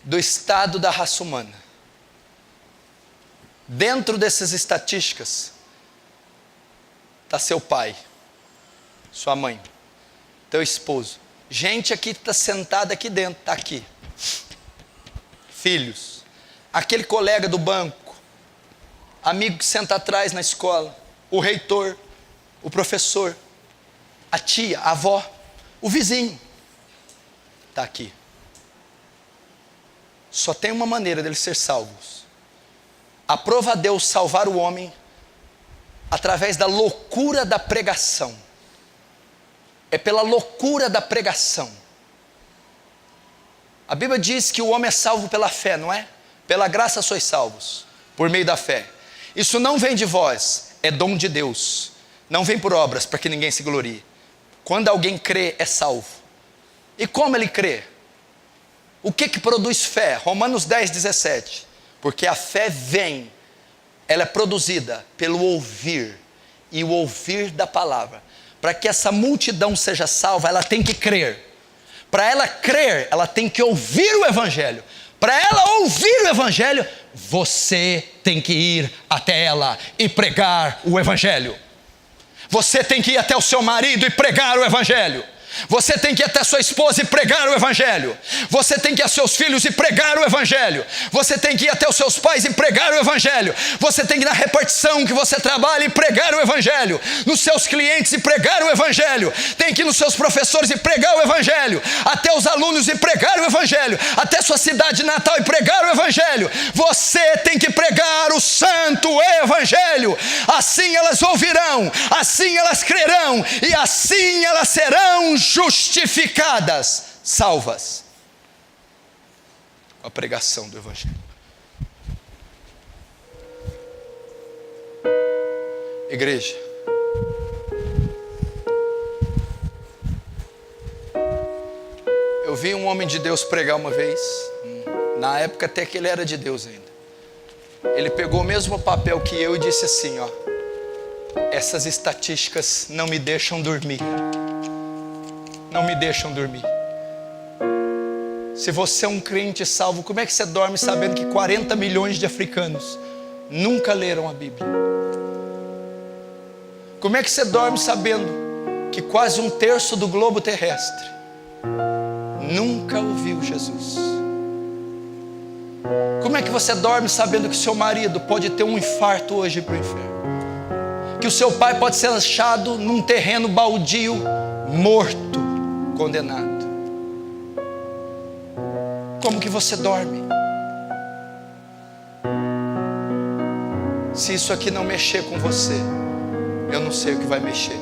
do estado da raça humana. Dentro dessas estatísticas está seu pai, sua mãe, teu esposo. Gente aqui está sentada aqui dentro, está aqui. Filhos. Aquele colega do banco, amigo que senta atrás na escola, o reitor, o professor, a tia, a avó, o vizinho, está aqui. Só tem uma maneira deles ser salvos. Aprova a Deus salvar o homem através da loucura da pregação. É pela loucura da pregação. A Bíblia diz que o homem é salvo pela fé, não é? Pela graça sois salvos, por meio da fé. Isso não vem de vós, é dom de Deus. Não vem por obras, para que ninguém se glorie. Quando alguém crê, é salvo. E como ele crê? O que produz fé? Romanos 10, 17. Porque a fé vem, ela é produzida pelo ouvir, e o ouvir da palavra. Para que essa multidão seja salva, ela tem que crer. Para ela crer, ela tem que ouvir o Evangelho. Para ela ouvir o Evangelho, você tem que ir até ela e pregar o Evangelho. Você tem que ir até o seu marido e pregar o Evangelho. Você tem que ir até sua esposa e pregar o Evangelho. Você tem que ir a seus filhos e pregar o Evangelho. Você tem que ir até os seus pais e pregar o Evangelho. Você tem que ir na repartição que você trabalha e pregar o Evangelho. Nos seus clientes e pregar o Evangelho. Tem que ir nos seus professores e pregar o Evangelho. Até os alunos e pregar o Evangelho. Até sua cidade natal e pregar o Evangelho. Você tem que pregar o santo Evangelho. Assim elas ouvirão, assim elas crerão e assim elas serão justificadas, salvas, com a pregação do Evangelho. Igreja, eu vi um homem de Deus pregar uma vez, na época até que ele era de Deus ainda. Ele pegou o mesmo papel que eu e disse assim, ó: essas estatísticas não me deixam dormir. Não me deixam dormir. Se você é um crente salvo, como é que você dorme sabendo que 40 milhões de africanos nunca leram a Bíblia? Como é que você dorme sabendo que quase 1/3 do globo terrestre nunca ouviu Jesus? Como é que você dorme sabendo que seu marido pode ter um infarto hoje para o inferno? Que o seu pai pode ser achado num terreno baldio, morto, condenado? Como que você dorme? Se isso aqui não mexer com você, eu não sei o que vai mexer.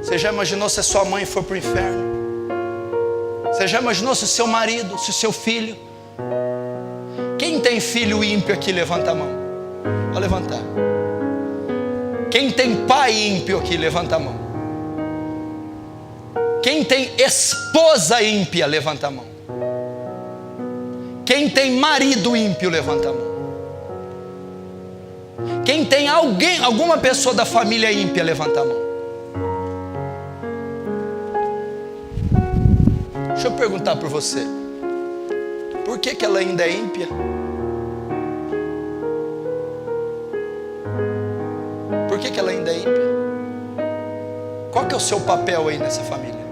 Você já imaginou se a sua mãe for para o inferno? Você já imaginou se o seu marido, se o seu filho? Quem tem filho ímpio aqui, levanta a mão. Vou levantar. Quem tem pai ímpio aqui, levanta a mão. Quem tem esposa ímpia, levanta a mão. Quem tem marido ímpio, levanta a mão. Quem tem alguma pessoa da família ímpia, levanta a mão. Deixa eu perguntar para você: por que ela ainda é ímpia? Por que ela ainda é ímpia? Qual que é o seu papel aí nessa família?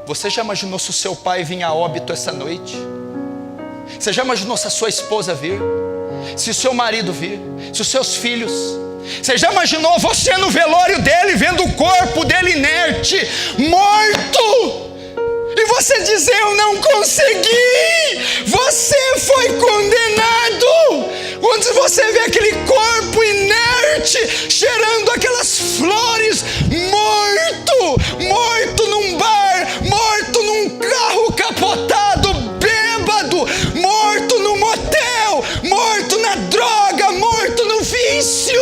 Você já imaginou se o seu pai vinha a óbito essa noite? Você já imaginou se a sua esposa vir? Se o seu marido vir? Se os seus filhos? Você já imaginou você no velório dele, vendo o corpo dele inerte, morto? você dizer: eu não consegui. Você foi condenado. Quando você vê aquele corpo inerte, cheirando aquelas flores, morto num bar, morto num carro capotado, bêbado, morto no motel, morto na droga, morto no vício,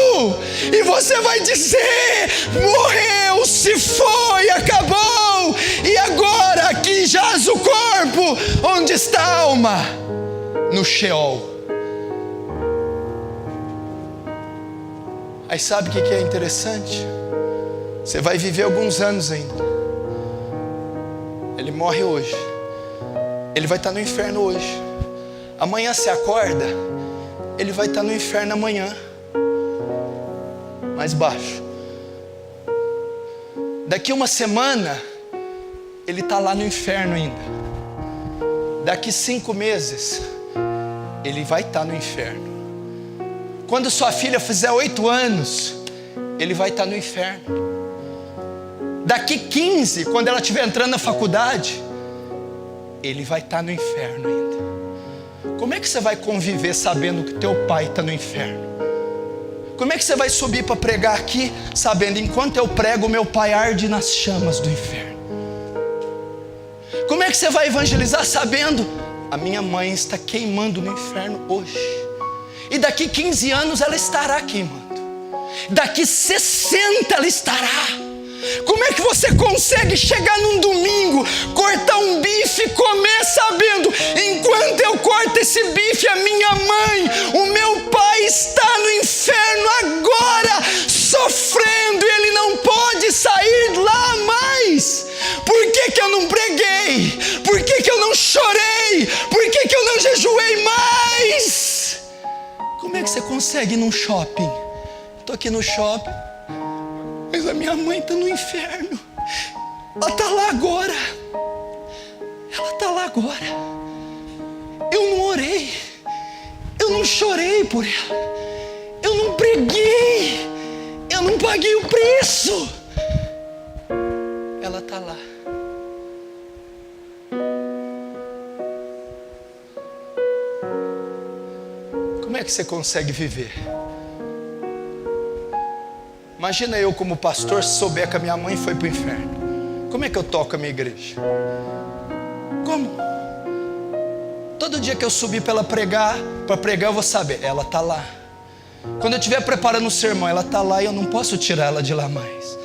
e você vai dizer: morreu, se foi, acabou, e agora aqui jaz o corpo. Onde está a alma? No Sheol. Aí sabe o que é interessante? Você vai viver alguns anos ainda. Ele morre hoje, ele vai estar no inferno hoje. Amanhã você acorda, ele vai estar no inferno amanhã, mais baixo. Daqui uma semana, ele está lá no inferno ainda. Daqui 5 meses, ele vai estar no inferno. Quando sua filha fizer 8 anos, ele vai estar no inferno. Daqui 15, quando ela estiver entrando na faculdade, ele vai estar no inferno ainda. Como é que você vai conviver sabendo que teu pai está no inferno? Como é que você vai subir para pregar aqui, sabendo: enquanto eu prego, meu pai arde nas chamas do inferno? Como é que você vai evangelizar sabendo: a minha mãe está queimando no inferno hoje, e daqui 15 anos ela estará queimando, daqui 60 ela estará? Como é que você consegue chegar num domingo, cortar um bife e comer sabendo: enquanto eu corto esse bife, a minha mãe, o meu pai está no inferno agora, sofrendo, e ele não pode sair lá mais? Por que eu não preguei? Por que eu não chorei? Por que eu não jejuei mais? Como é que você consegue ir num shopping? Estou aqui no shopping, mas a minha mãe está no inferno. Ela está lá agora. Ela está lá agora. Eu não orei. Eu não chorei por ela. Eu não preguei. Eu não paguei o preço. Ela está lá. Como é que você consegue viver? Imagina eu como pastor, se souber que a minha mãe foi para o inferno. Como é que eu toco a minha igreja? Como? Todo dia que eu subir para pregar, eu vou saber: ela está lá. Quando eu estiver preparando o sermão, ela está lá e eu não posso tirar ela de lá mais.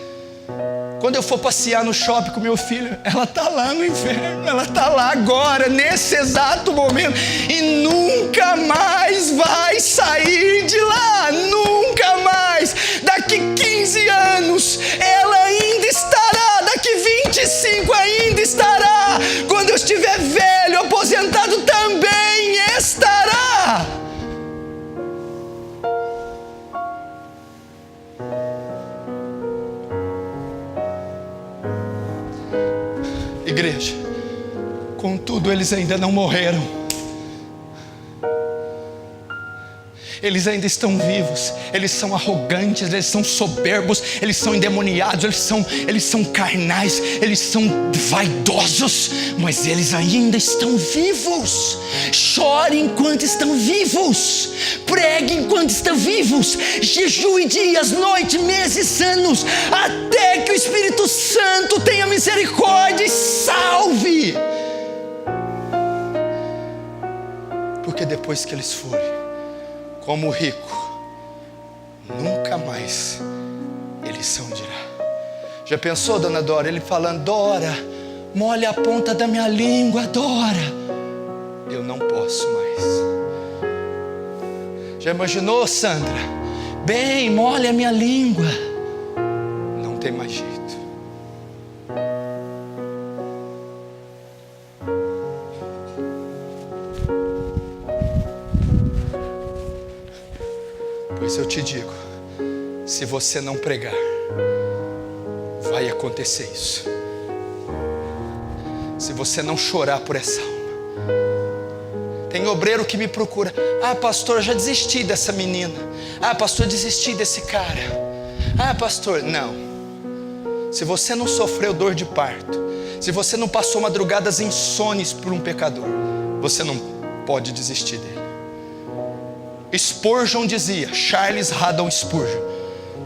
Quando eu for passear no shopping com meu filho, ela está lá no inferno. Ela está lá agora, nesse exato momento, e nunca mais vai sair de lá. Nunca mais. Daqui 15 anos ela ainda estará. Daqui 25 ainda estará. Quando eu estiver velho, aposentado, também estará. Igreja, contudo eles ainda não morreram. Eles ainda estão vivos. Eles são arrogantes, eles são soberbos, eles são endemoniados, eles são carnais, eles são vaidosos, mas eles ainda estão vivos. Chore enquanto estão vivos, pregue enquanto estão vivos, jejue dias, noite, meses, anos, até que o Espírito Santo tenha misericórdia e salve. Porque depois que eles forem como o rico, nunca mais eles são de lá. Já pensou, dona Dora? Ele falando: Dora, molha a ponta da minha língua, Dora. Eu não posso mais. Já imaginou, Sandra? Bem, molha a minha língua. Não tem mais jeito. Pois eu te digo, se você não pregar, vai acontecer isso. Se você não chorar por essa alma. Tem obreiro que me procura: ah, pastor, já desisti dessa menina. Ah, pastor, desisti desse cara. Ah, pastor, não. Se você não sofreu dor de parto, Se você não passou madrugadas insones por um pecador, você não pode desistir dele. Spurgeon dizia, Charles Haddon Spurgeon,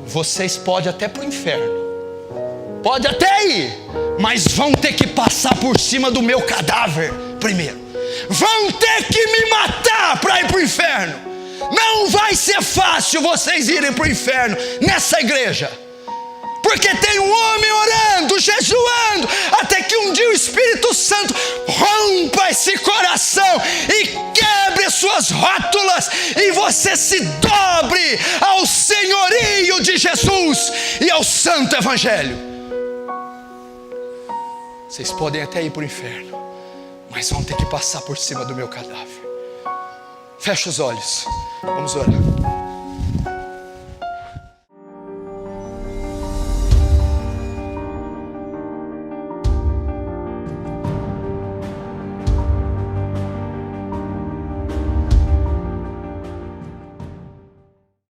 vocês podem até para o inferno, pode até ir, mas vão ter que passar por cima do meu cadáver primeiro. Vão ter que me matar para ir para o inferno. Não vai ser fácil vocês irem para o inferno nessa igreja, porque tem um homem orando, jejuando, até que um dia o Espírito Santo rompa esse coração e quebre suas rótulas, e você se dobre ao senhorio de Jesus e ao santo evangelho. Vocês podem até ir para o inferno, mas vão ter que passar por cima do meu cadáver. Fecha os olhos, vamos orar.